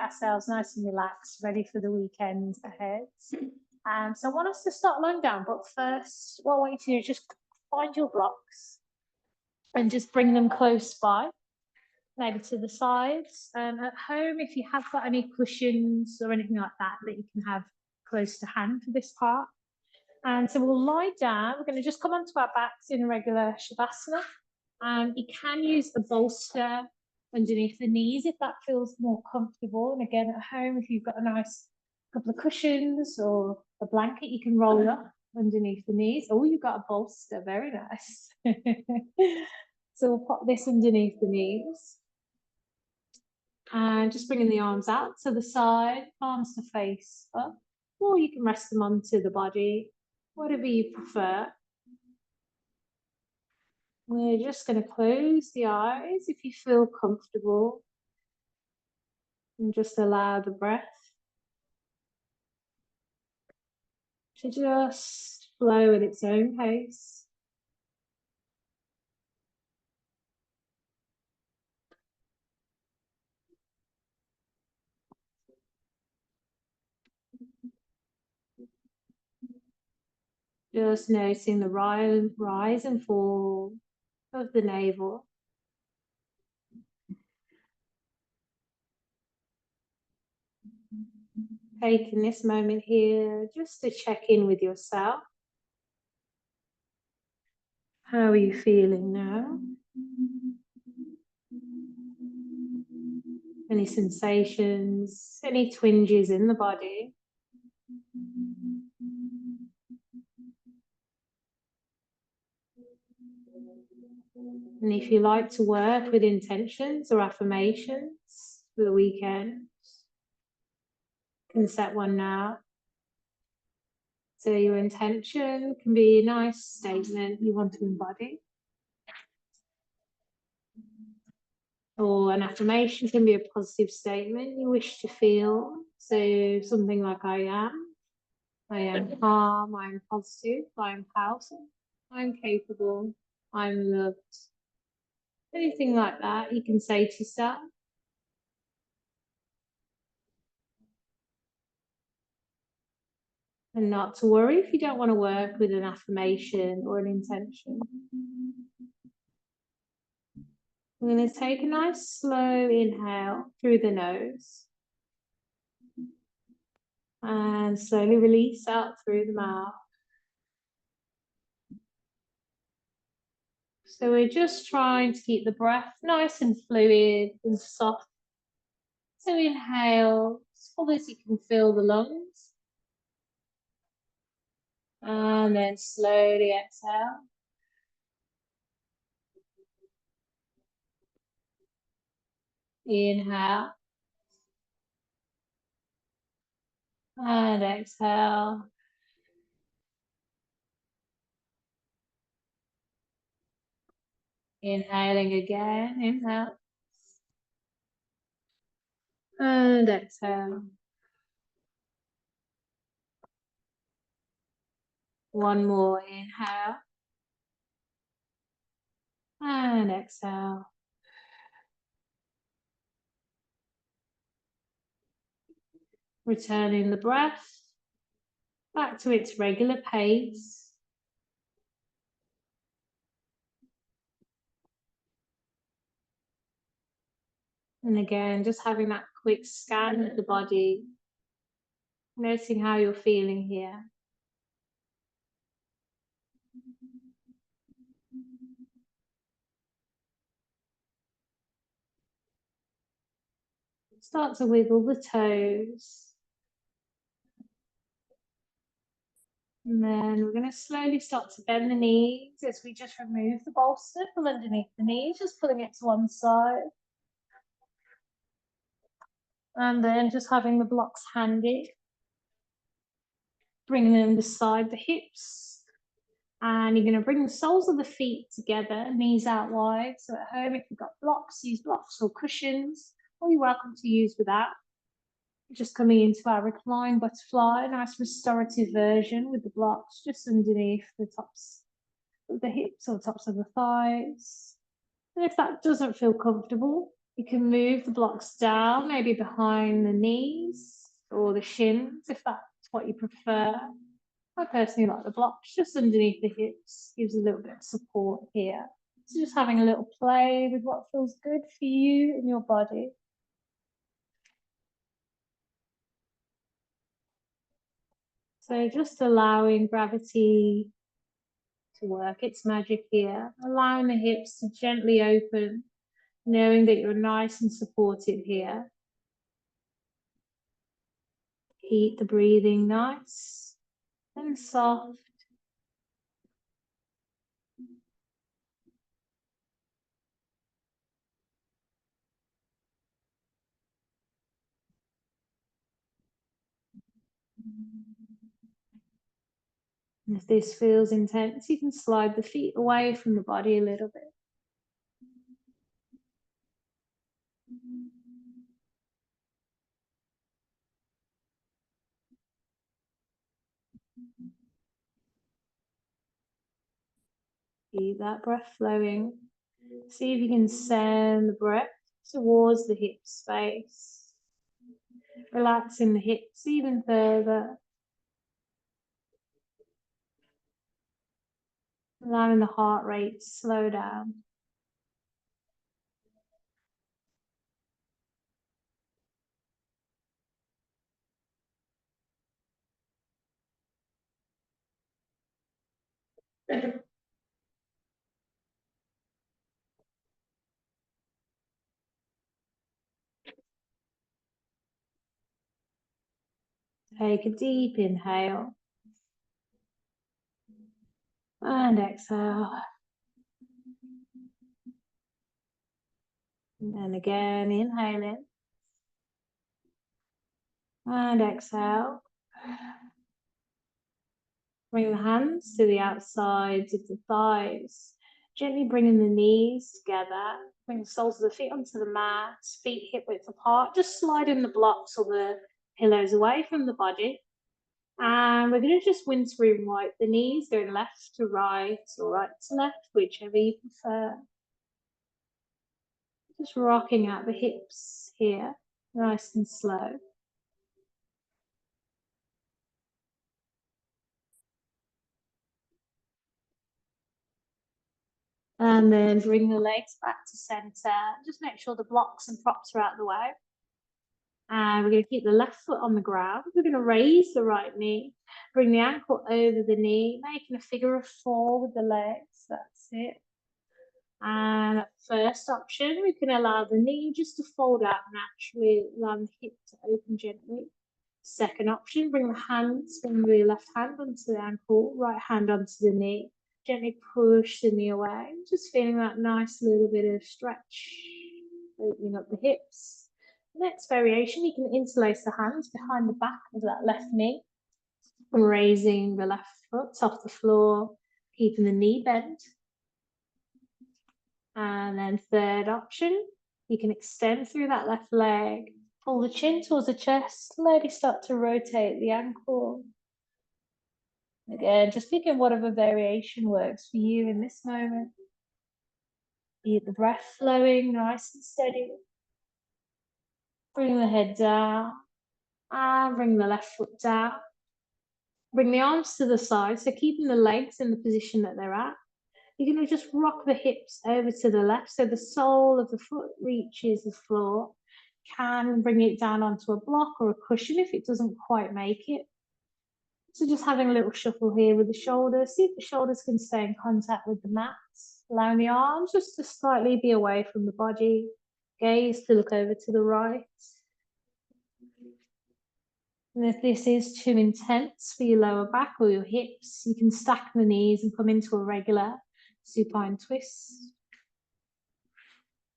ourselves nice and relaxed, ready for the weekend ahead. So I want us to start lying down, but first, what I want you to do is just find your blocks and just bring them close by, maybe to the sides. At home, if you have got any cushions or anything like that that you can have close to hand for this part. And so we'll lie down. We're going to just come onto our backs in a regular Shavasana. You can use a bolster underneath the knees if that feels more comfortable. And again, at home, if you've got a nice couple of cushions or a blanket, you can roll up underneath the knees. Oh, you've got a bolster. Very nice. So we'll pop this underneath the knees. And just bringing the arms out to the side, palms to face up. Or you can rest them onto the body, whatever you prefer. We're just going to close the eyes if you feel comfortable. And just allow the breath to just flow at its own pace. Just noticing the rise and fall of the navel. Taking this moment here just to check in with yourself. How are you feeling now? Any sensations, any twinges in the body? And if you like to work with intentions or affirmations for the weekend, you can set one now. So your intention can be a nice statement you want to embody. Or an affirmation can be a positive statement you wish to feel. So something like I am calm, I am positive, I am powerful, I am capable, I am loved. Anything like that you can say to yourself. And not to worry if you don't want to work with an affirmation or an intention. I'm going to take a nice slow inhale through the nose. And slowly release out through the mouth. So we're just trying to keep the breath nice and fluid and soft. So inhale as full as you can fill the lungs. And then slowly exhale. Inhale. And exhale. Inhaling again, inhale. And exhale. One more inhale. And exhale. Returning the breath back to its regular pace. And again, just having that quick scan of the body, noticing how you're feeling here. Start to wiggle the toes. And then we're going to slowly start to bend the knees as we just remove the bolster from underneath the knees, just pulling it to one side. And then just having the blocks handy. Bring them beside the hips. And you're going to bring the soles of the feet together, knees out wide. So at home, if you've got blocks, use blocks or cushions, or you're welcome to use without. Just coming into our reclined butterfly, nice restorative version with the blocks just underneath the tops of the hips or tops of the thighs. And if that doesn't feel comfortable, You can move the blocks down, maybe behind the knees or the shins, if that's what you prefer. I personally like the blocks just underneath the hips, gives a little bit of support here. So just having a little play with what feels good for you and your body. So just allowing gravity to work its magic here, allowing the hips to gently open, knowing that you're nice and supported here. Keep the breathing nice and soft. And if this feels intense, you can slide the feet away from the body a little bit. Keep that breath flowing. See if you can send the breath towards the hip space. Relaxing the hips even further. Allowing the heart rate to slow down. Take a deep inhale. And exhale. And again, inhaling. And exhale. Bring the hands to the outsides of the thighs. Gently bringing the knees together. Bring the soles of the feet onto the mat. Feet hip width apart. Just sliding the blocks or the pillows away from the body. And we're going to just windscreen wipe the knees, going left to right or right to left, whichever you prefer. Just rocking out the hips here, nice and slow. And then bring the legs back to center. Just make sure the blocks and props are out of the way. And we're going to keep the left foot on the ground. We're going to raise the right knee, bring the ankle over the knee, making a figure of 4 with the legs. That's it. And first option, we can allow the knee just to fold out naturally, allow the hip to open gently. Second option, bring the hands, bring the left hand onto the ankle, right hand onto the knee. Gently push the knee away, just feeling that nice little bit of stretch, opening up the hips. Next variation, you can interlace the hands behind the back of that left knee, raising the left foot off the floor, keeping the knee bent. And then third option, you can extend through that left leg, pull the chin towards the chest, slowly start to rotate the ankle. Again, just picking whatever variation works for you in this moment. Keep the breath flowing nice and steady. Bring the head down and bring the left foot down. Bring the arms to the side, so keeping the legs in the position that they're at. You're going to just rock the hips over to the left so the sole of the foot reaches the floor. Can bring it down onto a block or a cushion if it doesn't quite make it. So just having a little shuffle here with the shoulders. See if the shoulders can stay in contact with the mat. Allowing the arms just to slightly be away from the body. Gaze to look over to the right. And if this is too intense for your lower back or your hips, you can stack the knees and come into a regular supine twist.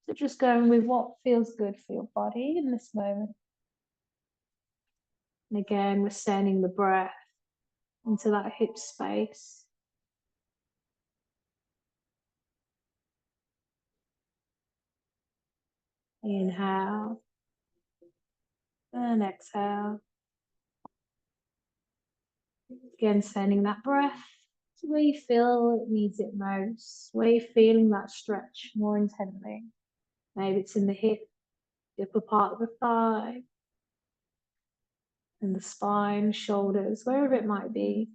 So just going with what feels good for your body in this moment. And again, we're sending the breath into that hip space. Inhale and exhale. Again, sending that breath to where you feel it needs it most, where you're feeling that stretch more intently. Maybe it's in the hip, the upper part of the thigh, and the spine, shoulders, wherever it might be.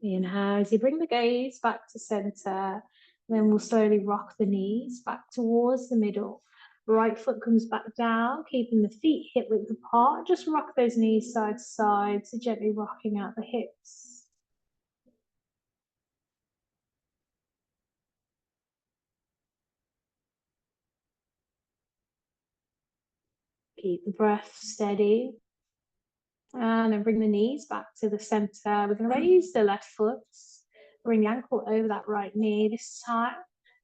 Inhale as you bring the gaze back to center. Then we'll slowly rock the knees back towards the middle. Right foot comes back down, keeping the feet hip width apart. Just rock those knees side to side, so gently rocking out the hips. Keep the breath steady. And then bring the knees back to the center. We're going to raise the left foot. Bring the ankle over that right knee this time.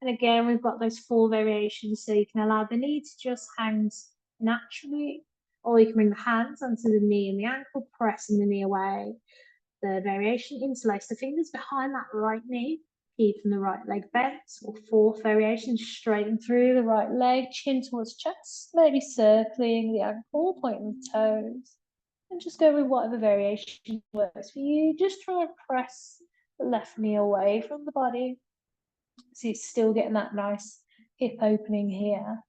And again, we've got those 4 variations. So you can allow the knee to just hang naturally, or you can bring the hands onto the knee and the ankle, pressing the knee away. Third variation, interlace the fingers behind that right knee, keeping the right leg bent. Or 4th variation, straighten through the right leg, chin towards chest, maybe circling the ankle, pointing the toes. And just go with whatever variation works for you. Just try and press the left knee away from the body. So you're still getting that nice hip opening here.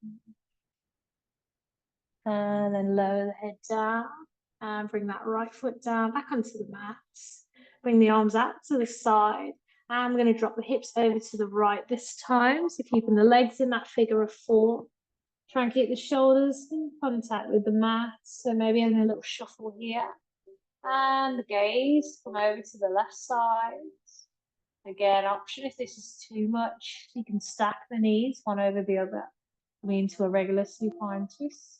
And then lower the head down and bring that right foot down back onto the mat. Bring the arms out to the side. And we're going to drop the hips over to the right this time. So keeping the legs in that figure of 4. Try and keep the shoulders in contact with the mat. So maybe having a little shuffle here. And the gaze, come over to the left side. Again, option if this is too much, you can stack the knees one over the other. Coming into a regular supine twist.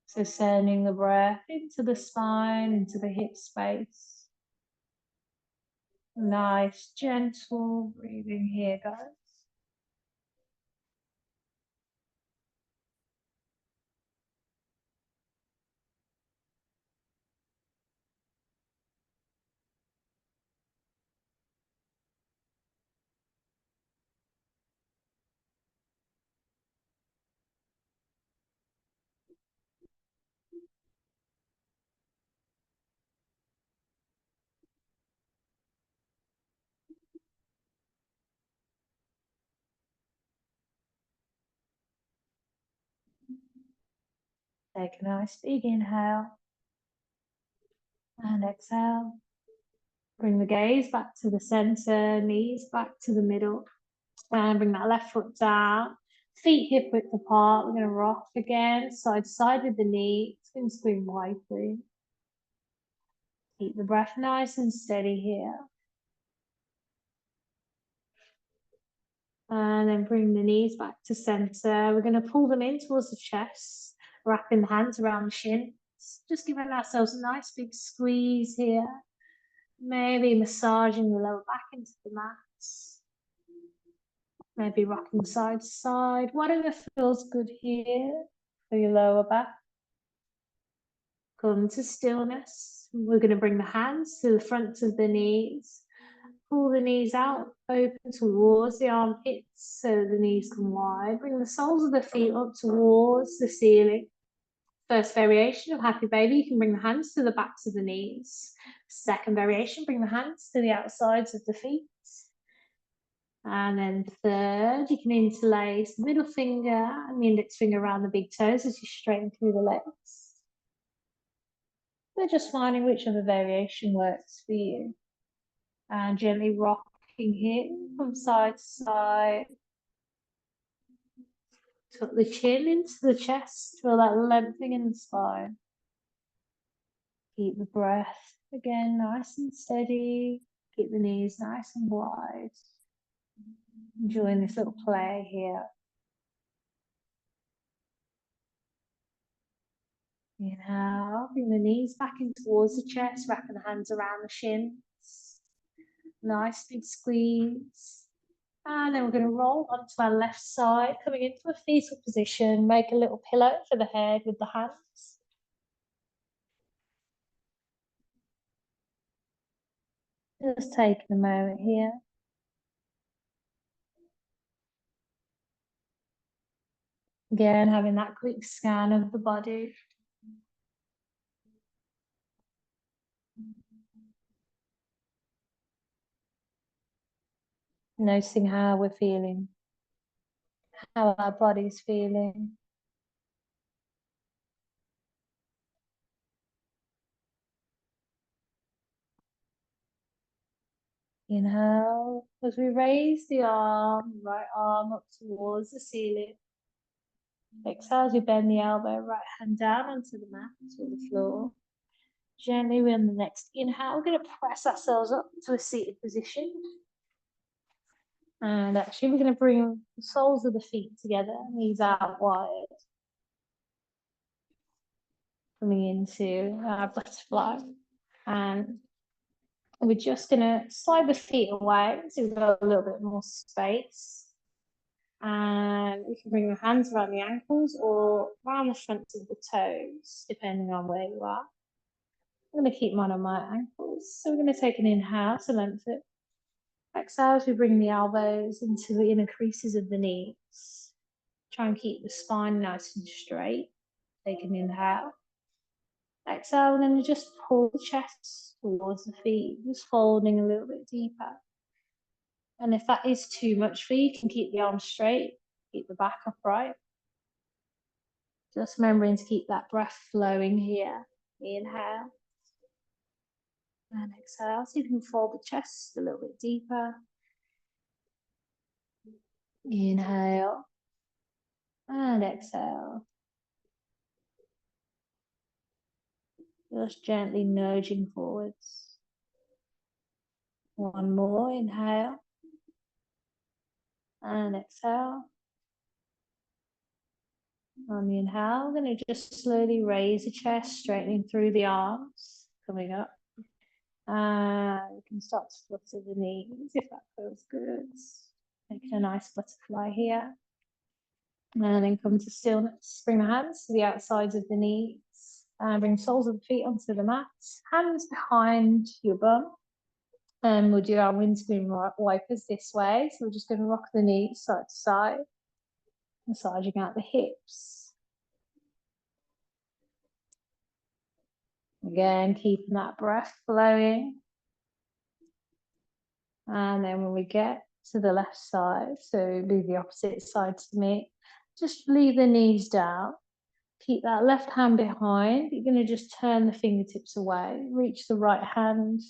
So sending the breath into the spine, into the hip space. Nice, gentle breathing here, guys. Take a nice big inhale. And exhale. Bring the gaze back to the center, knees back to the middle. And bring that left foot down. Feet hip width apart. We're going to rock again, side to side with the knee. Spin, swing widely. Keep the breath nice and steady here. And then bring the knees back to center. We're going to pull them in towards the chest, wrapping the hands around the shins. Just giving ourselves a nice big squeeze here. Maybe massaging the lower back into the mat. Maybe rocking side to side. Whatever feels good here for your lower back. Come to stillness. We're going to bring the hands to the front of the knees. Pull the knees out, open towards the armpits so the knees come wide. Bring the soles of the feet up towards the ceiling. First variation of happy baby, you can bring the hands to the backs of the knees. Second variation, bring the hands to the outsides of the feet. And then third, you can interlace the middle finger and the index finger around the big toes as you straighten through the legs. We're just finding which other variation works for you. And gently rocking here from side to side. Tuck the chin into the chest, feel that lengthening in the spine. Keep the breath again nice and steady. Keep the knees nice and wide. Enjoying this little play here. Inhale, bring the knees back in towards the chest, wrapping the hands around the shins. Nice big squeeze. And then we're going to roll onto our left side, coming into a fetal position. Make a little pillow for the head with the hands. Just taking a moment here. Again, having that quick scan of the body. Noticing how we're feeling, how our body's feeling. Inhale as we raise the arm, right arm up towards the ceiling. Exhale as we bend the elbow, right hand down onto the mat or the floor. Gently, on the next inhale, we're going to press ourselves up to a seated position. And actually, we're going to bring the soles of the feet together, knees out wide. Coming into our butterfly. And we're just going to slide the feet away so we've got a little bit more space. And we can bring the hands around the ankles or around the fronts of the toes, depending on where you are. I'm going to keep mine on my ankles. So we're going to take an inhale to lengthen. Exhale as we bring the elbows into the inner creases of the knees. Try and keep the spine nice and straight. Take an inhale. Exhale, we're going to just pull the chest towards the feet, just folding a little bit deeper. And if that is too much for you, you can keep the arms straight, keep the back upright. Just remembering to keep that breath flowing here. Inhale. And exhale, so you can fold the chest a little bit deeper. Inhale. And exhale. Just gently nudging forwards. One more, inhale. And exhale. On the inhale, I'm going to just slowly raise the chest, straightening through the arms, coming up. And you can start to flutter the knees if that feels good. Making a nice butterfly here. And then come to stillness. Bring the hands to the outsides of the knees. And bring soles of the feet onto the mat. Hands behind your bum. And we'll do our windscreen wipers this way. So we're just going to rock the knees side to side. Massaging out the hips. Again, keeping that breath flowing. And then when we get to the left side, so be the opposite side to me, just leave the knees down. Keep that left hand behind. You're going to just turn the fingertips away. Reach the right hand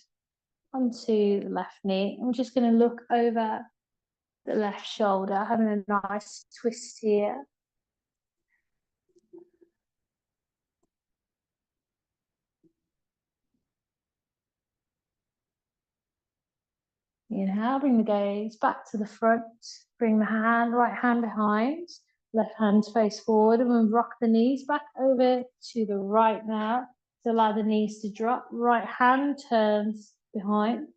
onto the left knee. And we're just going to look over the left shoulder, having a nice twist here. Inhale, bring the gaze back to the front. Bring the right hand behind. Left hand face forward, and we'll rock the knees back over to the right now to allow the knees to drop. Right hand turns behind.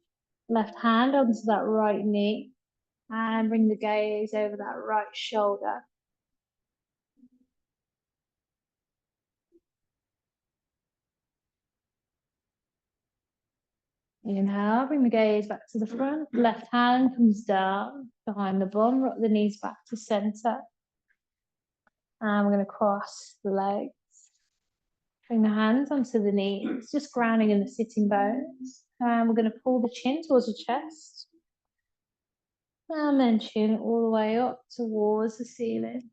Left hand onto that right knee. And bring the gaze over that right shoulder. Inhale, bring the gaze back to the front. Left hand comes down behind the bum. Rock the knees back to center. And we're going to cross the legs. Bring the hands onto the knees, just grounding in the sitting bones. And we're going to pull the chin towards the chest. And then chin all the way up towards the ceiling.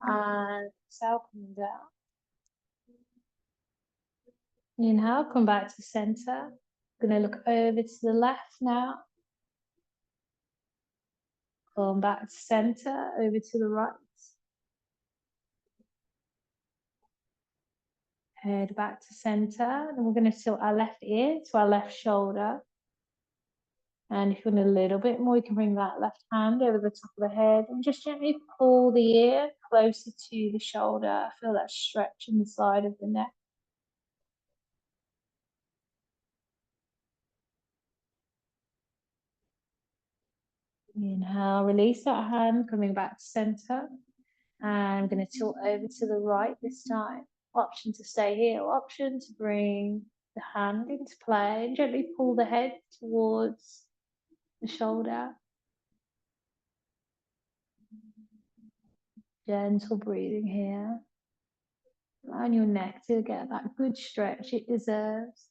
And exhale, coming down. Inhale, come back to center. Going to look over to the left now. Come back to center, over to the right. Head back to center. Then we're going to tilt our left ear to our left shoulder. And if you want a little bit more, you can bring that left hand over the top of the head and just gently pull the ear closer to the shoulder. Feel that stretch in the side of the neck. Inhale, release that hand, coming back to center. And I'm going to tilt over to the right this time. Option to stay here, or option to bring the hand into play and gently pull the head towards the shoulder. Gentle breathing here. Allow your neck to get that good stretch it deserves.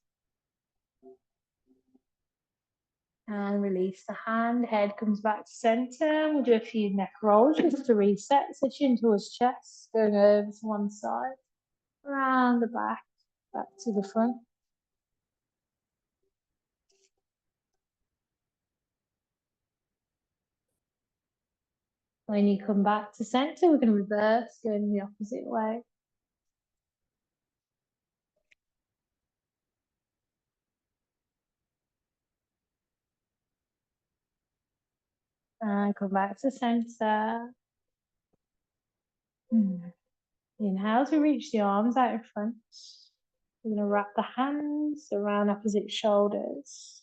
And release the hand, head comes back to center. We'll do a few neck rolls just to reset. So chin towards chest, going over to one side, around the back to the front. When you come back to center, we're going to reverse, going the opposite way. And come back to center. Inhale to reach the arms out in front. We're going to wrap the hands around opposite shoulders.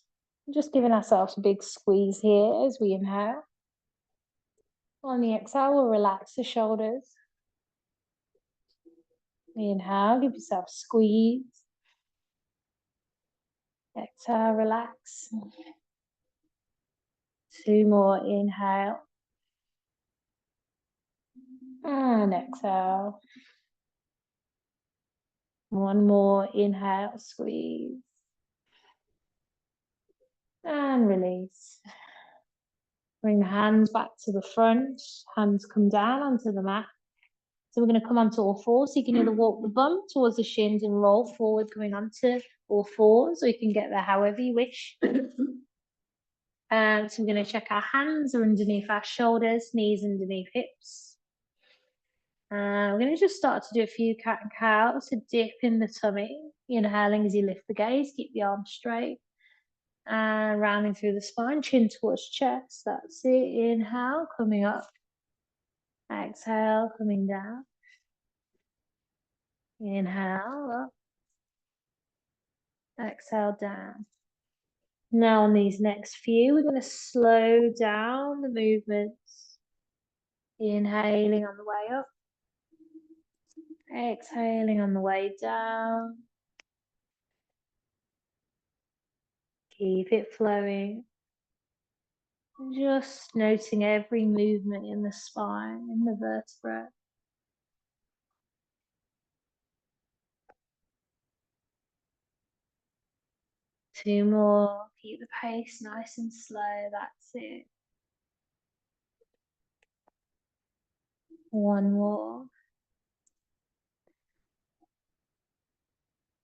Just giving ourselves a big squeeze here as we inhale. On the exhale, we'll relax the shoulders. Inhale, give yourself a squeeze. Exhale, relax. 2 more, inhale. And exhale. 1 more, inhale, squeeze. And release. Bring the hands back to the front. Hands come down onto the mat. So we're going to come onto all fours. So you can either walk the bum towards the shins and roll forward, going onto all fours, or you can get there however you wish. So we're going to check our hands are underneath our shoulders, knees underneath hips. We're going to just start to do a few cat and cows. So dip in the tummy, inhaling as you lift the gaze, keep the arms straight. And rounding through the spine, chin towards chest. That's it. Inhale, coming up. Exhale, coming down. Inhale, up. Exhale, down. Now on these next few, we're going to slow down the movements. Inhaling on the way up. Exhaling on the way down. Keep it flowing. Just noting every movement in the spine, in the vertebrae. Two more. Keep the pace nice and slow. That's it. One more.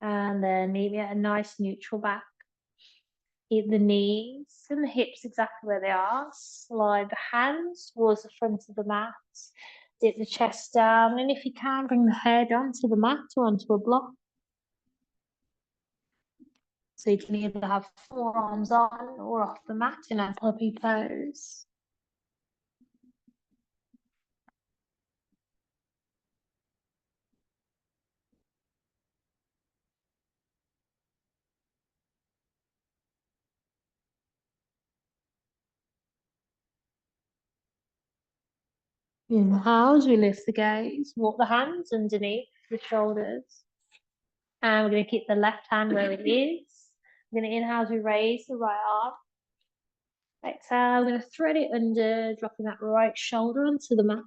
And then meet me at a nice neutral back. Keep the knees and the hips exactly where they are. Slide the hands towards the front of the mat. Dip the chest down. And if you can, bring the head onto the mat or onto a block. So you can either have forearms on or off the mat in a puppy pose. Inhale as we lift the gaze. Walk the hands underneath the shoulders. And we're going to keep the left hand where it is. We're going to inhale as we raise the right arm. Exhale, we're going to thread it under, dropping that right shoulder onto the mat.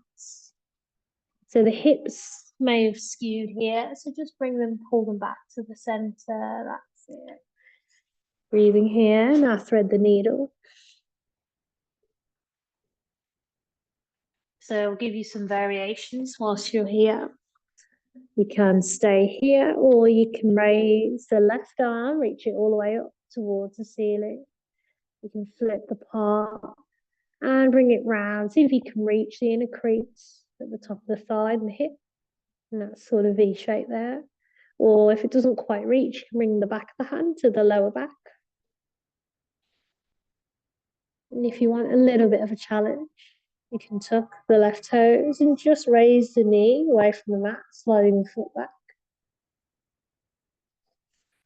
So the hips may have skewed here, so just bring them, pull them back to the center. That's it. Breathing here, now thread the needle. So I'll give you some variations whilst you're here. You can stay here, or you can raise the left arm, reach it all the way up towards the ceiling. You can flip the palm and bring it round. See if you can reach the inner crease at the top of the thigh and the hip. And that sort of V shape there. Or if it doesn't quite reach, you can bring the back of the hand to the lower back. And if you want a little bit of a challenge, you can tuck the left toes and just raise the knee away from the mat, sliding the foot back.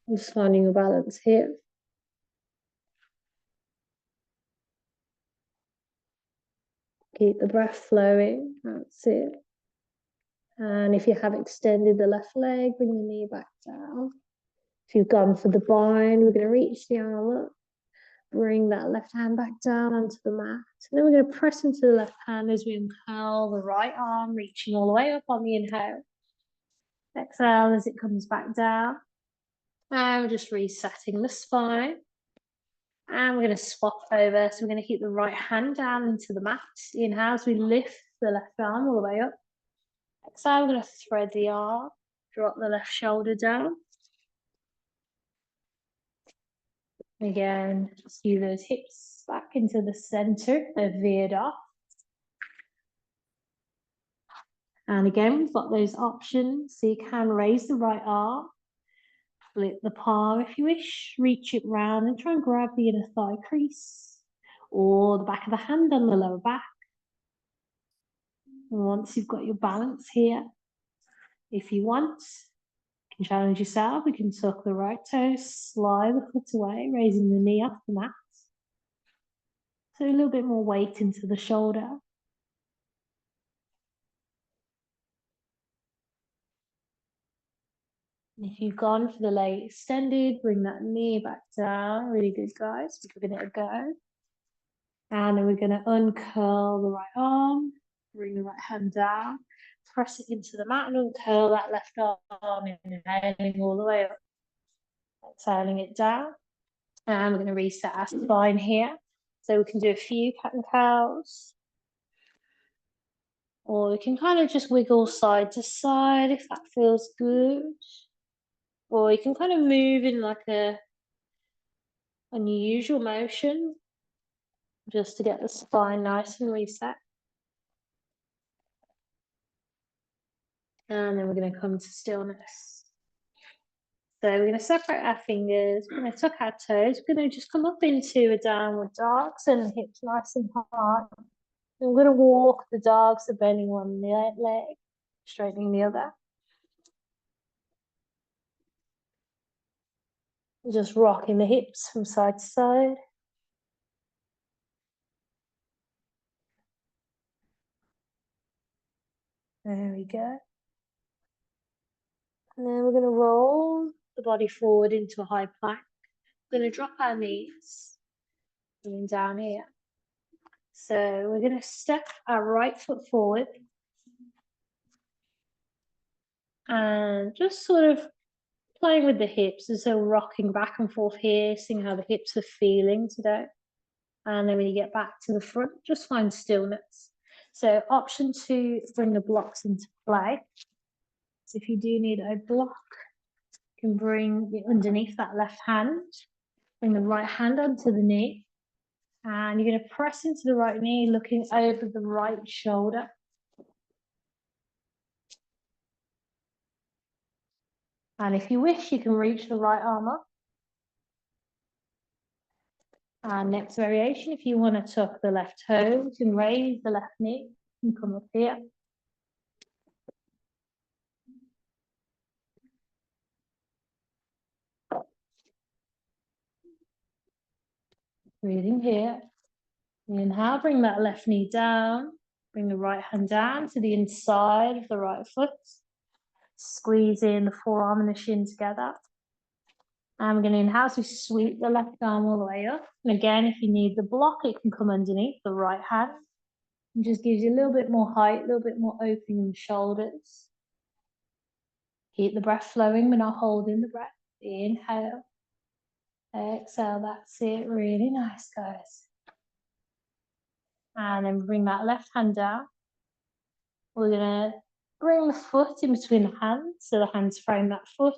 Just finding your balance here. Keep the breath flowing. That's it. And if you have extended the left leg, bring the knee back down. If you've gone for the bind, we're going to reach the arm up. Bring that left hand back down onto the mat. And then we're going to press into the left hand as we inhale the right arm, reaching all the way up on the inhale. Exhale as it comes back down. And we're just resetting the spine. And we're going to swap over. So we're going to keep the right hand down into the mat. Inhale as we lift the left arm all the way up. Exhale, we're going to thread the arm, drop the left shoulder down. Again, skew those hips back into the center. They're veered off. And again, we've got those options. So you can raise the right arm, flip the palm if you wish, reach it round and try and grab the inner thigh crease or the back of the hand on the lower back. And once you've got your balance here, if you want, you can challenge yourself. We can tuck the right toe, slide the foot away, raising the knee off the mat. So a little bit more weight into the shoulder. If you've gone for the leg extended, bring that knee back down. Really good, guys. We're giving it a go. And then we're going to uncurl the right arm, bring the right hand down, press it into the mat and uncurl that left arm, inhaling all the way up. Exhaling it down. And we're going to reset our spine here. So we can do a few cat and cows. Or we can kind of just wiggle side to side if that feels good. Or you can kind of move in like a unusual motion just to get the spine nice and reset. And then we're going to come to stillness. So we're going to separate our fingers, we're going to tuck our toes, we're going to just come up into a downward dog, send the hips nice and high. And we're going to walk the dog, so bending one leg, straightening the other. Just rocking the hips from side to side. There we go. And then we're going to roll the body forward into a high plank. We're going to drop our knees, going down here. So we're going to step our right foot forward and just sort of playing with the hips, as though rocking back and forth here, seeing how the hips are feeling today. And then when you get back to the front, just find stillness. So option 2, bring the blocks into play. So if you do need a block, you can bring it underneath that left hand, bring the right hand onto the knee, and you're going to press into the right knee, looking over the right shoulder. And if you wish, you can reach the right arm up. And next variation, if you want to tuck the left toe, you can raise the left knee and come up here. Breathing here. Inhale, bring that left knee down. Bring the right hand down to the inside of the right foot. Squeeze in the forearm and the shin together. And we're going to inhale, so sweep the left arm all the way up. And again, if you need the block, it can come underneath the right hand. It just gives you a little bit more height, a little bit more opening in the shoulders. Keep the breath flowing. We're not holding the breath. Inhale. Exhale. That's it. Really nice, guys. And then bring that left hand down. We're going to bring the foot in between the hands, so the hands frame that foot.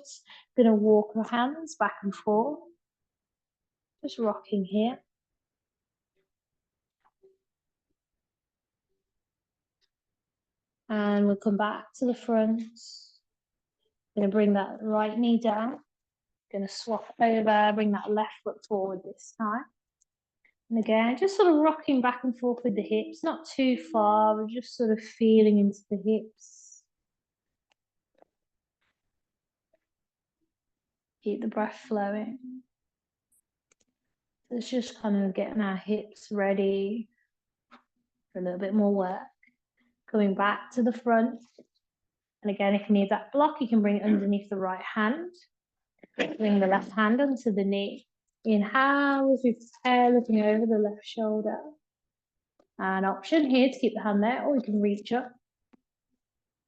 We're going to walk the hands back and forth. Just rocking here. And we'll come back to the front. Going to bring that right knee down. Going to swap over, bring that left foot forward this time. And again, just sort of rocking back and forth with the hips, not too far, we're just sort of feeling into the hips. Keep the breath flowing. It's just kind of getting our hips ready for a little bit more work. Coming back to the front. And again, if you need that block, you can bring it underneath the right hand. Bring the left hand onto the knee. Inhale as we prepare, looking over the left shoulder. An option here to keep the hand there, or you can reach up.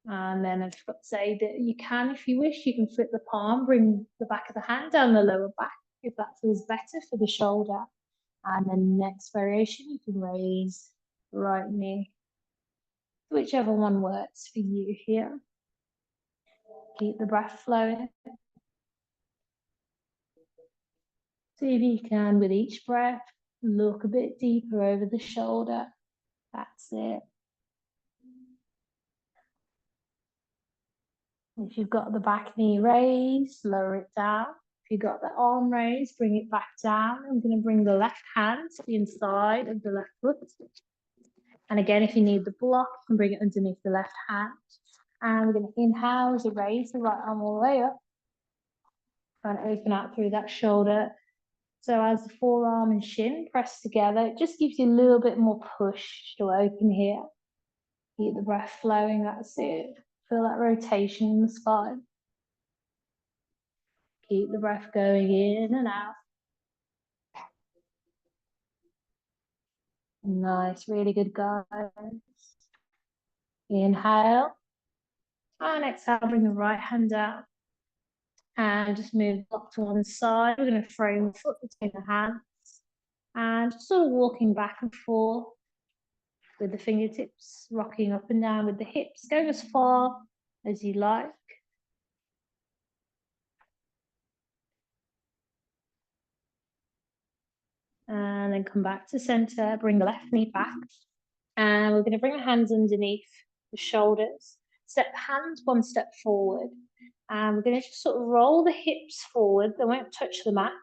And then I've got to say that you can, if you wish, you can flip the palm, bring the back of the hand down the lower back if that feels better for the shoulder. And then next variation, you can raise the right knee, whichever one works for you here. Keep the breath flowing. See if you can, with each breath, look a bit deeper over the shoulder. That's it. If you've got the back knee raised, lower it down. If you've got the arm raised, bring it back down. I'm going to bring the left hand to the inside of the left foot. And again, if you need the block, you can bring it underneath the left hand. And we're going to inhale as you raise the right arm all the way up. And open out through that shoulder. So as the forearm and shin press together, it just gives you a little bit more push to open here. Keep the breath flowing, that's it. Feel that rotation in the spine. Keep the breath going in and out. Nice, really good, guys. Inhale. And exhale, bring the right hand down. And just move up to one side. We're going to frame the foot between the hands. And just sort of walking back and forth with the fingertips, rocking up and down with the hips, going as far as you like. And then come back to center, bring the left knee back. And we're going to bring the hands underneath the shoulders. Step the hands one step forward. And we're going to just sort of roll the hips forward. They won't touch the mat.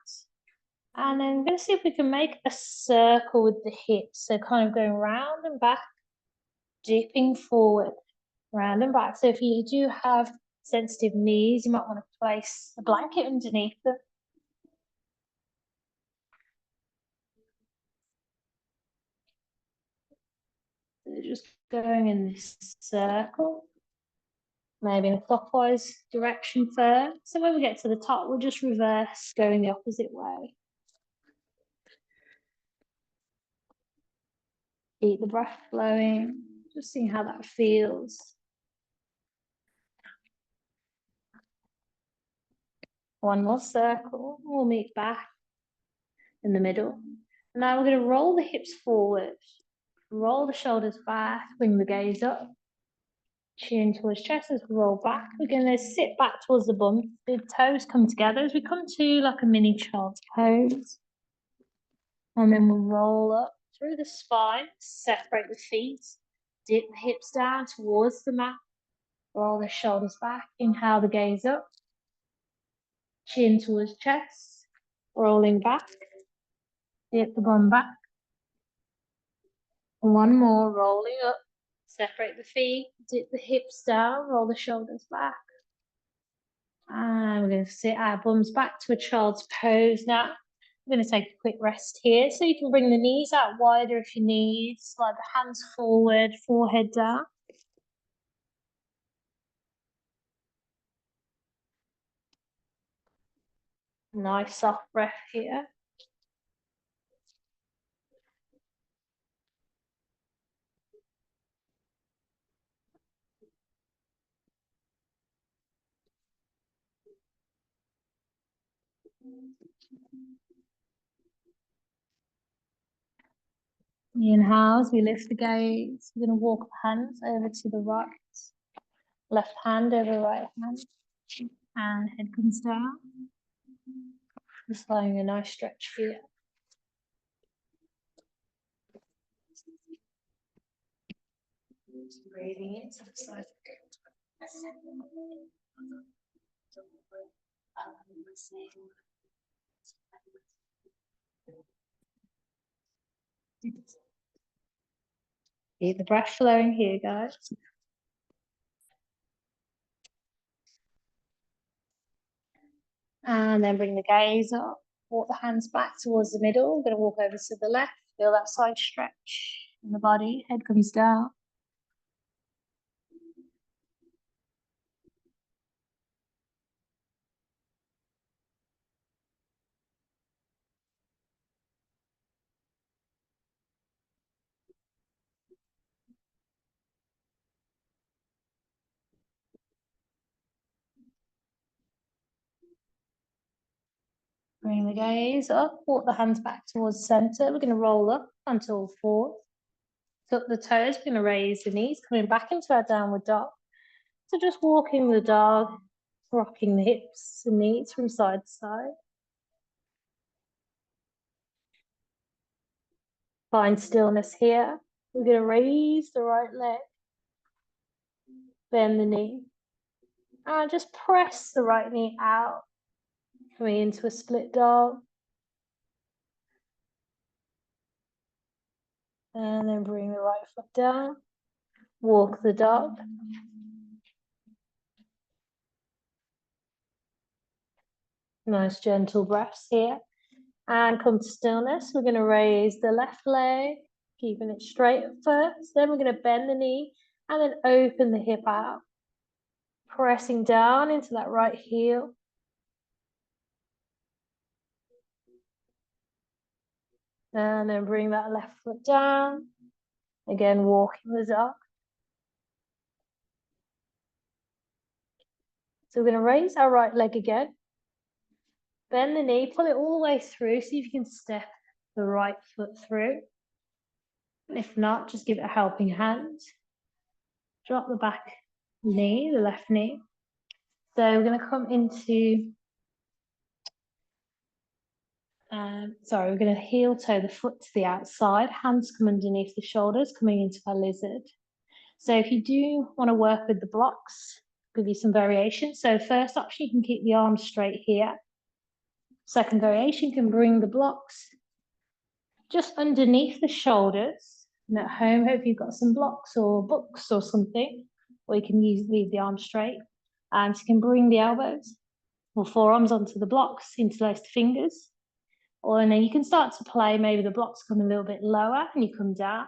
And then we're going to see if we can make a circle with the hips. So kind of going round and back, dipping forward, round and back. So if you do have sensitive knees, you might want to place a blanket underneath them. So just going in this circle, maybe in a clockwise direction first. So when we get to the top, we'll just reverse, going the opposite way. Keep the breath flowing, just seeing how that feels. One more circle, we'll meet back in the middle. Now we're going to roll the hips forward, roll the shoulders back, bring the gaze up, chin towards chest as we roll back. We're going to sit back towards the bum, the toes come together as we come to like a mini child's pose. And then we'll roll up through the spine, separate the feet, dip the hips down towards the mat, roll the shoulders back, inhale the gaze up, chin towards chest, rolling back, dip the bum back. One more, rolling up, separate the feet, dip the hips down, roll the shoulders back. And we're going to sit our bums back to a child's pose now. I'm going to take a quick rest here. So you can bring the knees out wider if you need. Slide the hands forward, forehead down. Nice soft breath here. Inhale as we lift the gaze. We're going to walk the hands over to the right. Left hand over right hand. And head comes down. Just allowing a nice stretch here. Breathing into the side. Keep the breath flowing here, guys. And then bring the gaze up. Walk the hands back towards the middle. We're going to walk over to the left. Feel that side stretch in the body. Head comes down. Bring the gaze up, walk the hands back towards center. We're going to roll up onto all fours. Tuck the toes, we're going to raise the knees, coming back into our downward dog. So just walking the dog, rocking the hips and knees from side to side. Find stillness here. We're going to raise the right leg, bend the knee, and just press the right knee out, coming into a split dog. And then bring the right foot down, walk the dog. Nice gentle breaths here. And come to stillness. We're going to raise the left leg, keeping it straight at first. Then we're going to bend the knee and then open the hip out. Pressing down into that right heel. And then bring that left foot down. Again, walking the dog. So we're going to raise our right leg again. Bend the knee, pull it all the way through. See if you can step the right foot through. If not, just give it a helping hand. Drop the back knee, the left knee. So we're going to come into, we're going to heel toe the foot to the outside. Hands come underneath the shoulders, coming into our lizard. So if you do want to work with the blocks, give you some variation. So first option, you can keep the arms straight here. Second variation, you can bring the blocks just underneath the shoulders. And at home, hope you've got some blocks or books or something, or you can leave the arms straight. And you can bring the elbows or forearms onto the blocks, interlace the fingers. Or then you can start to play, maybe the blocks come a little bit lower and you come down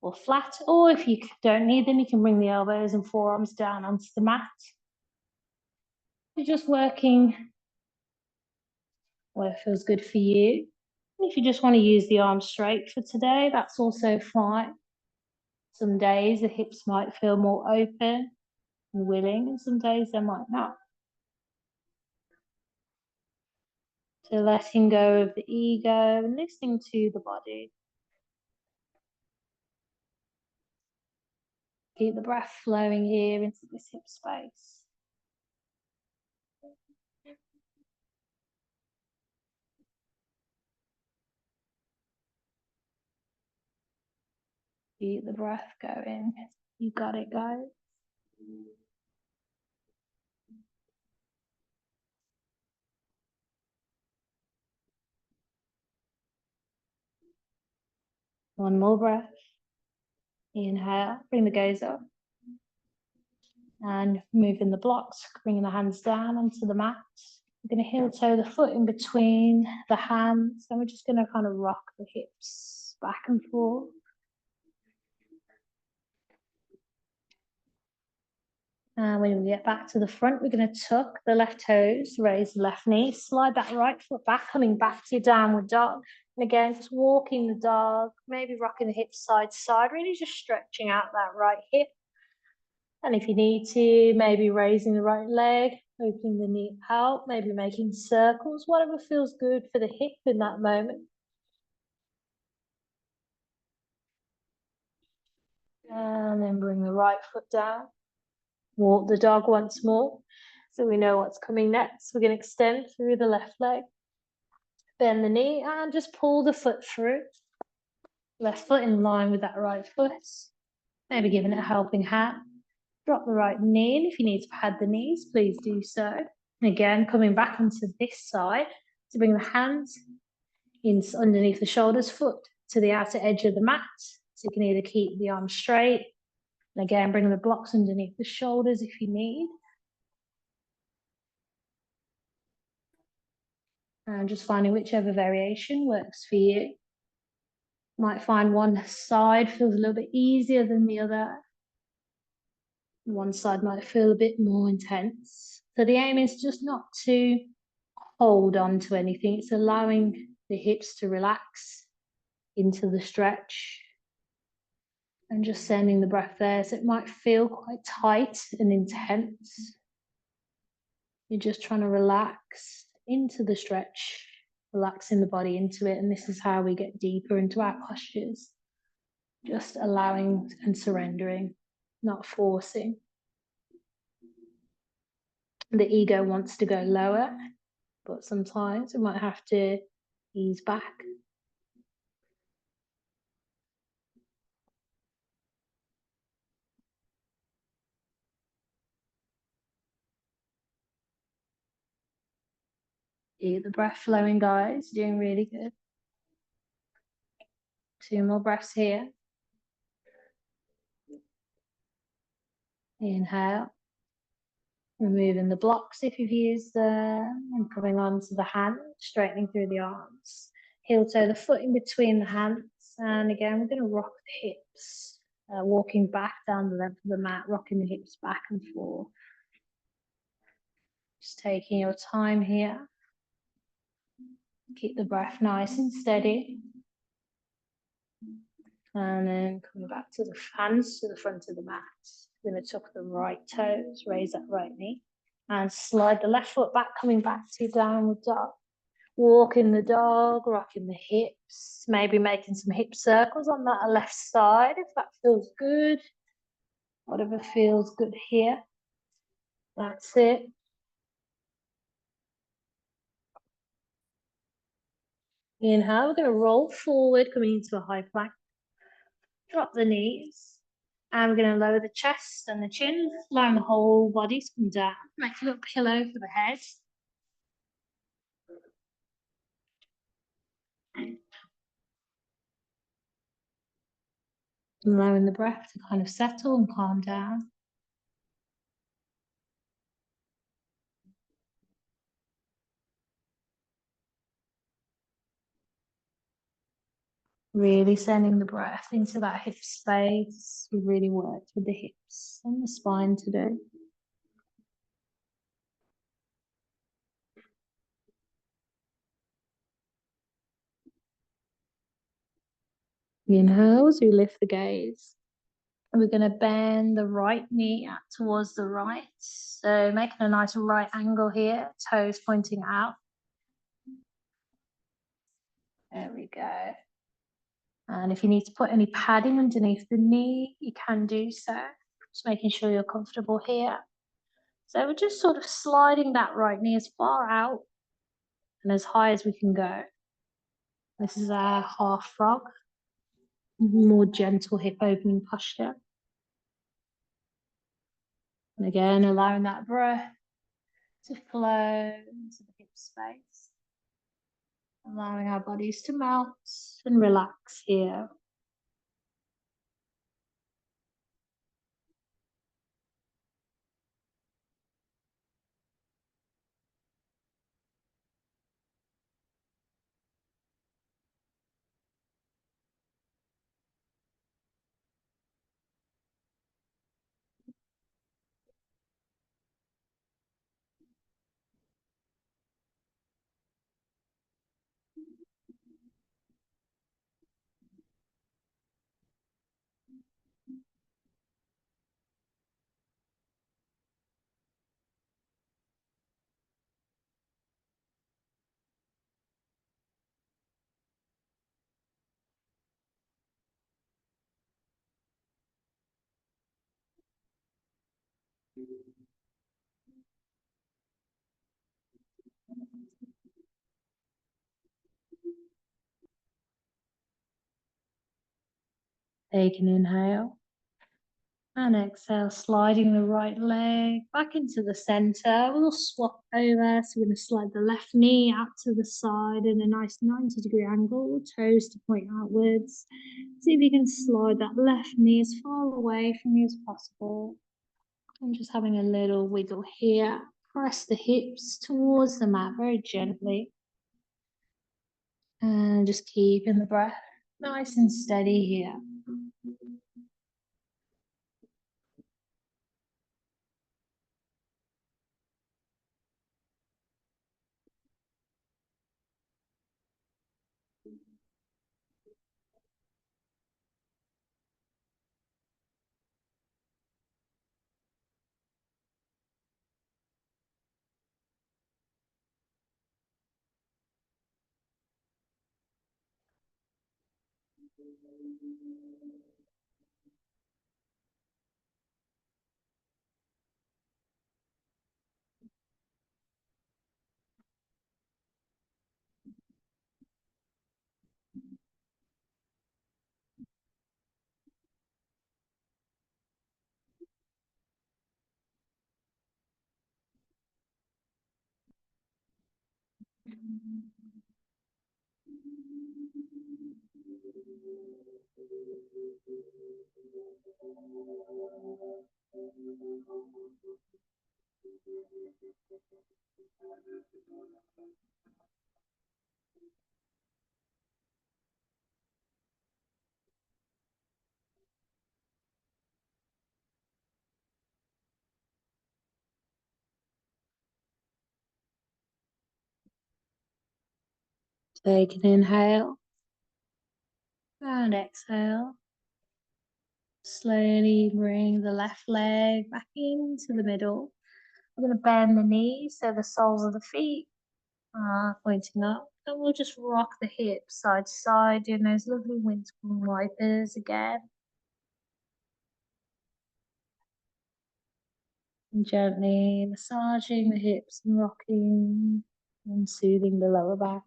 or flat. Or if you don't need them, you can bring the elbows and forearms down onto the mat. You're just working where it feels good for you. If you just want to use the arms straight for today, that's also fine. Some days the hips might feel more open and willing, and some days they might not. So letting go of the ego and listening to the body. Keep the breath flowing here into this hip space. Keep the breath going. You got it, guys. One more breath. Inhale, bring the gaze up. And moving the blocks, bringing the hands down onto the mat. We're going to heel toe the foot in between the hands. And we're just going to kind of rock the hips back and forth. And when we get back to the front, we're going to tuck the left toes, raise the left knee, slide that right foot back, coming back to your downward dog. And again, just walking the dog, maybe rocking the hips side to side, really just stretching out that right hip. And if you need to, maybe raising the right leg, opening the knee out, maybe making circles, whatever feels good for the hip in that moment. And then bring the right foot down. Walk the dog once more, so we know what's coming next. We're going to extend through the left leg, bend the knee, and just pull the foot through. Left foot in line with that right foot. Maybe giving it a helping hand. Drop the right knee, and if you need to pad the knees, please do so. And again, coming back onto this side to bring the hands in underneath the shoulders, foot to the outer edge of the mat. So you can either keep the arms straight, and again, bring the blocks underneath the shoulders if you need. And just finding whichever variation works for you. Might find one side feels a little bit easier than the other. One side might feel a bit more intense. So the aim is just not to hold on to anything. It's allowing the hips to relax into the stretch. And just sending the breath there. So it might feel quite tight and intense. You're just trying to relax into the stretch relaxing the body into it. And this is how we get deeper into our postures. Just allowing and surrendering, not forcing. The ego wants to go lower, but sometimes we might have to ease back. Keep the breath flowing, guys. Doing really good. 2 more breaths here. Inhale. Removing the blocks if you've used them, and coming onto the hand, straightening through the arms. Heel toe the foot in between the hands. And again, we're going to rock the hips, walking back down the length of the mat, rocking the hips back and forth. Just taking your time here. Keep the breath nice and steady. And then coming back to the hands to the front of the mat. We're going to tuck the right toes, raise that right knee, and slide the left foot back, coming back to downward dog. Walking the dog, rocking the hips, maybe making some hip circles on that left side if that feels good. Whatever feels good here. That's it. Inhale, we're going to roll forward, coming into a high plank. Drop the knees. And we're going to lower the chest and the chin, allowing the whole body to come down. Make a little pillow for the head. Allowing the breath to kind of settle and calm down. Really sending the breath into that hip space. We really worked with the hips and the spine today. Inhale as we lift the gaze. And we're going to bend the right knee out towards the right. So making a nice right angle here, toes pointing out. There we go. And if you need to put any padding underneath the knee, you can do so. Just making sure you're comfortable here. So we're just sort of sliding that right knee as far out and as high as we can go. This is our half frog, more gentle hip opening posture. And again, allowing that breath to flow into the hip space. Allowing our bodies to melt and relax here. Take an inhale. And exhale, sliding the right leg back into the center. We'll swap over. So we're going to slide the left knee out to the side in a nice 90-degree angle, toes to point outwards. See if you can slide that left knee as far away from you as possible. I'm just having a little wiggle here. Press the hips towards the mat very gently. And just keeping the breath nice and steady here. Take an inhale and exhale. Slowly bring the left leg back into the middle. We're going to bend the knees so the soles of the feet are pointing up. And we'll just rock the hips side to side, doing those lovely windscreen wipers again. And gently massaging the hips and rocking and soothing the lower back.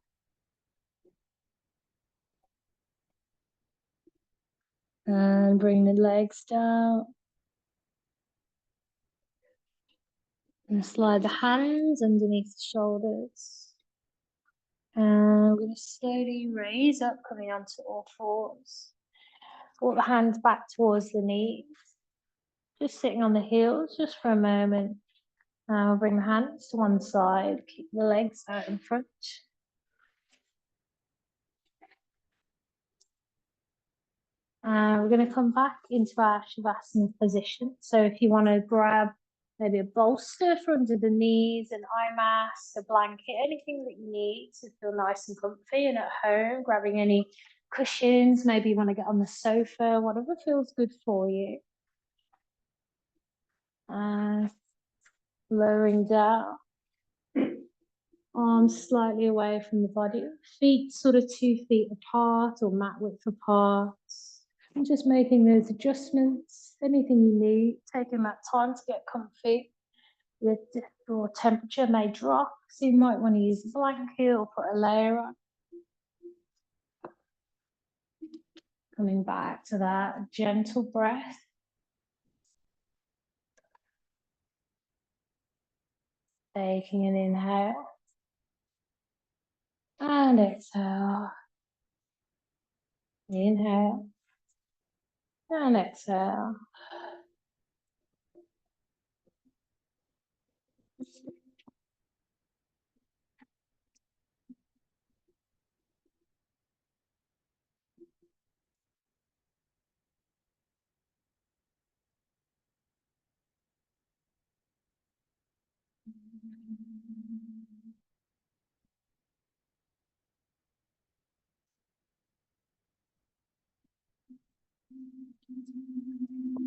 And bring the legs down. And slide the hands underneath the shoulders. And we're going to slowly raise up, coming onto all fours. Walk the hands back towards the knees. Just sitting on the heels just for a moment. Now we'll bring the hands to one side, keep the legs out in front. We're going to come back into our Shavasana position. So if you want to grab maybe a bolster for under the knees, an eye mask, a blanket, anything that you need to feel nice and comfy, and at home, grabbing any cushions, maybe you want to get on the sofa, whatever feels good for you. Lowering down, arms slightly away from the body, feet sort of 2 feet apart or mat width apart. And just making those adjustments, anything you need, taking that time to get comfy. Your temperature may drop, so you might want to use a blanket or put a layer on. Coming back to that gentle breath. Taking an inhale and exhale. Inhale and exhale.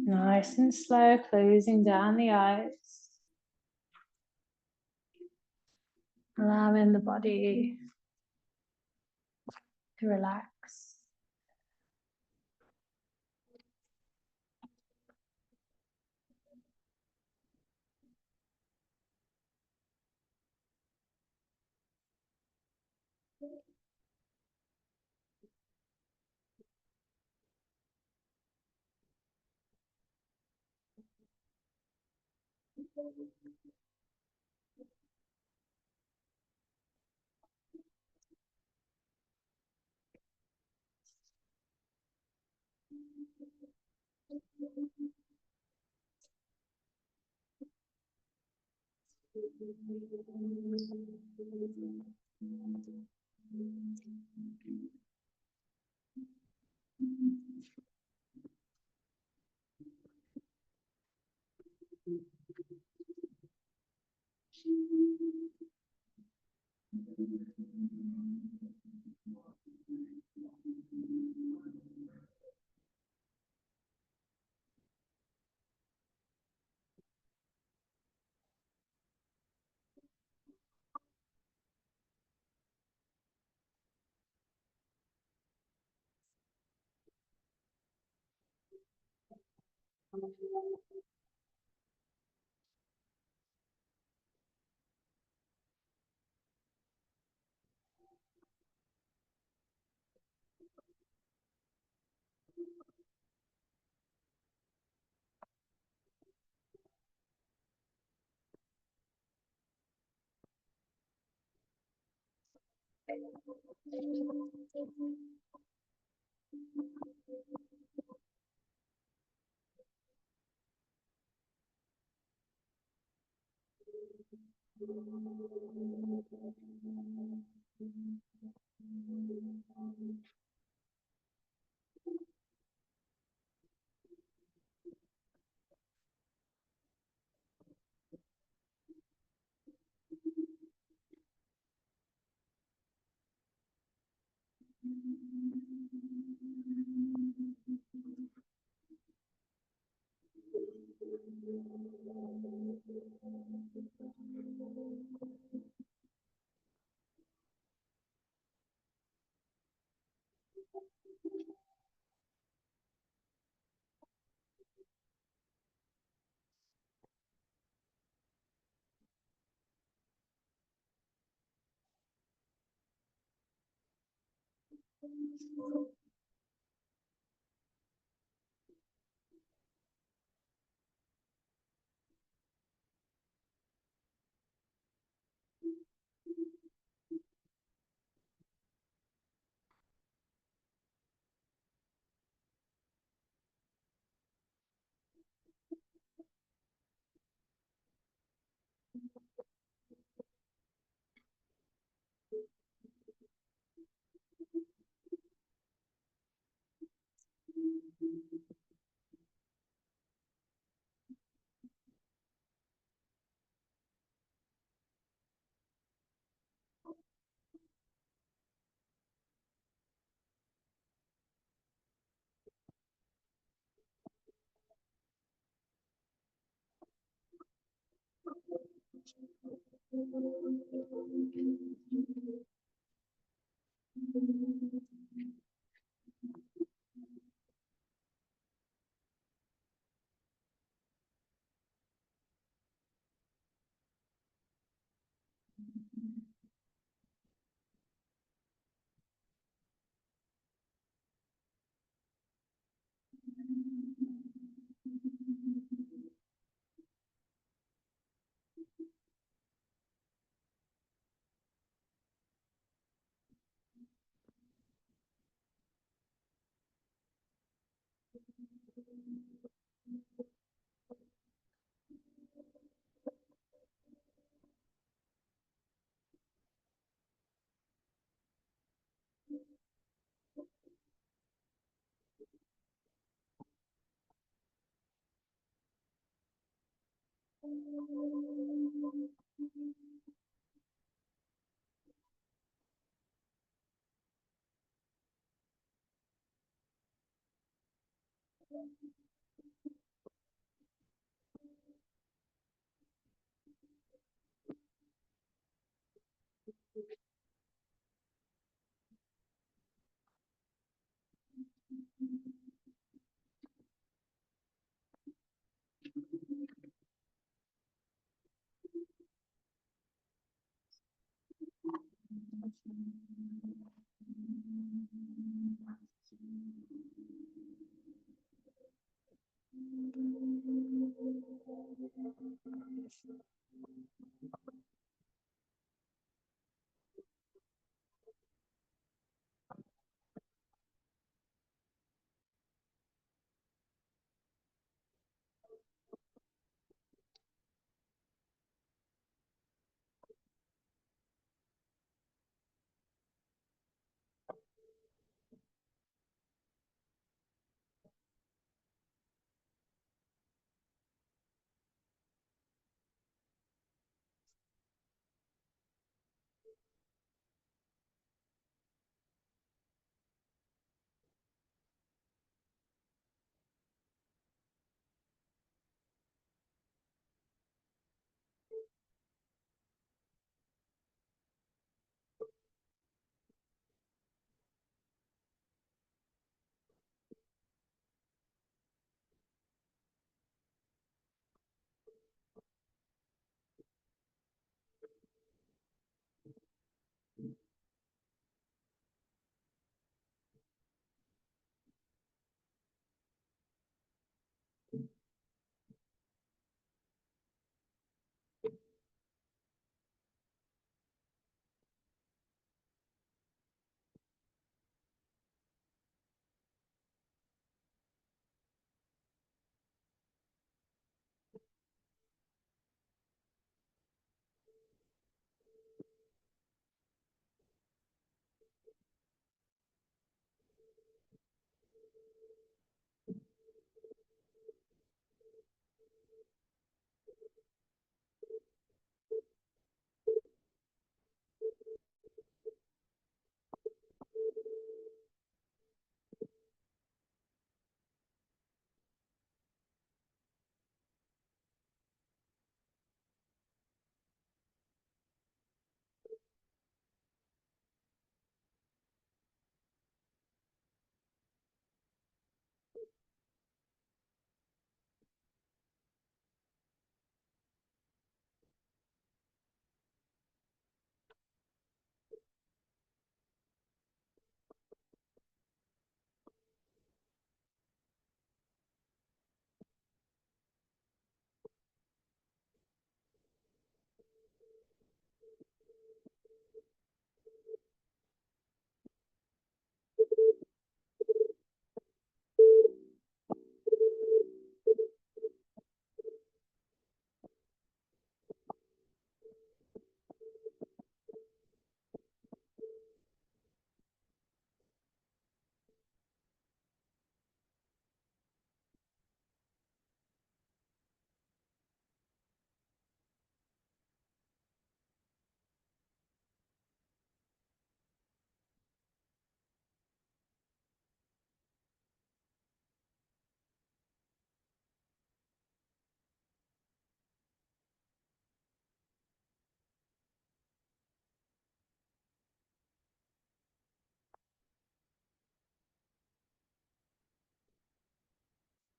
Nice and slow, closing down the eyes. Allowing the body to relax.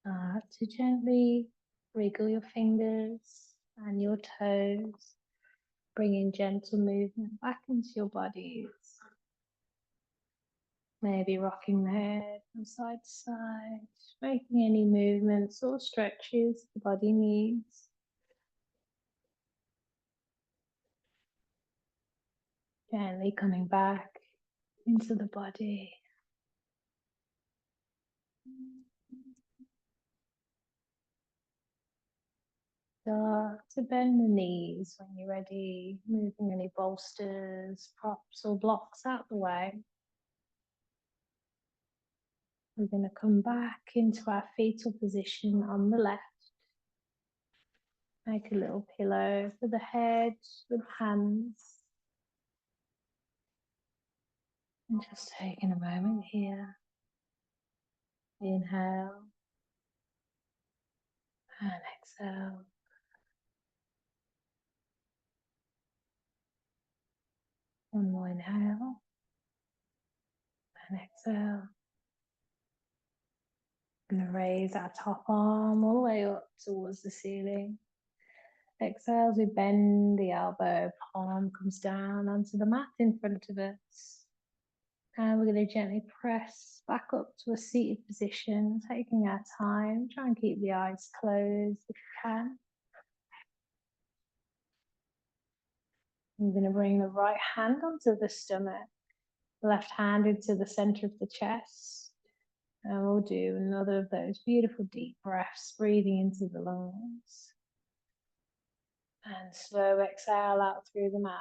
Start to gently wriggle your fingers and your toes, bringing gentle movement back into your bodies. Maybe rocking the head from side to side, making any movements or stretches the body needs. Gently coming back into the body. Start to bend the knees when you're ready, moving any bolsters, props or blocks out the way. We're going to come back into our fetal position on the left. Make a little pillow for the head with hands. And just taking a moment here. Inhale and exhale. One more inhale and exhale. I'm going to raise our top arm all the way up towards the ceiling. Exhale as we bend the elbow, palm comes down onto the mat in front of us. And we're going to gently press back up to a seated position, taking our time. Try and keep the eyes closed if you can. I'm going to bring the right hand onto the stomach, left hand into the center of the chest. And we'll do another of those beautiful deep breaths, breathing into the lungs. And slow exhale out through the mouth.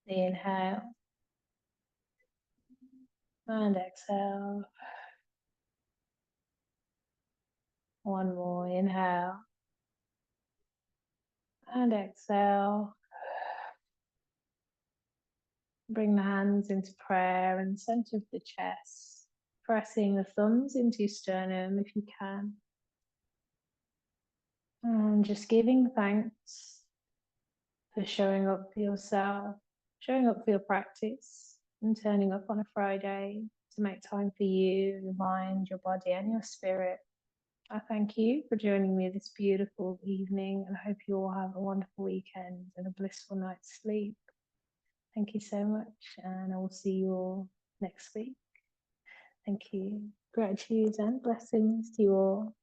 Inhale. And exhale. One more, inhale. And exhale. Bring the hands into prayer in the center of the chest. Pressing the thumbs into your sternum if you can. And just giving thanks for showing up for yourself, showing up for your practice, and turning up on a Friday to make time for you, your mind, your body, and your spirit. I thank you for joining me this beautiful evening, and I hope you all have a wonderful weekend and a blissful night's sleep. Thank you so much, and I will see you all next week. Thank you. Gratitude and blessings to you all.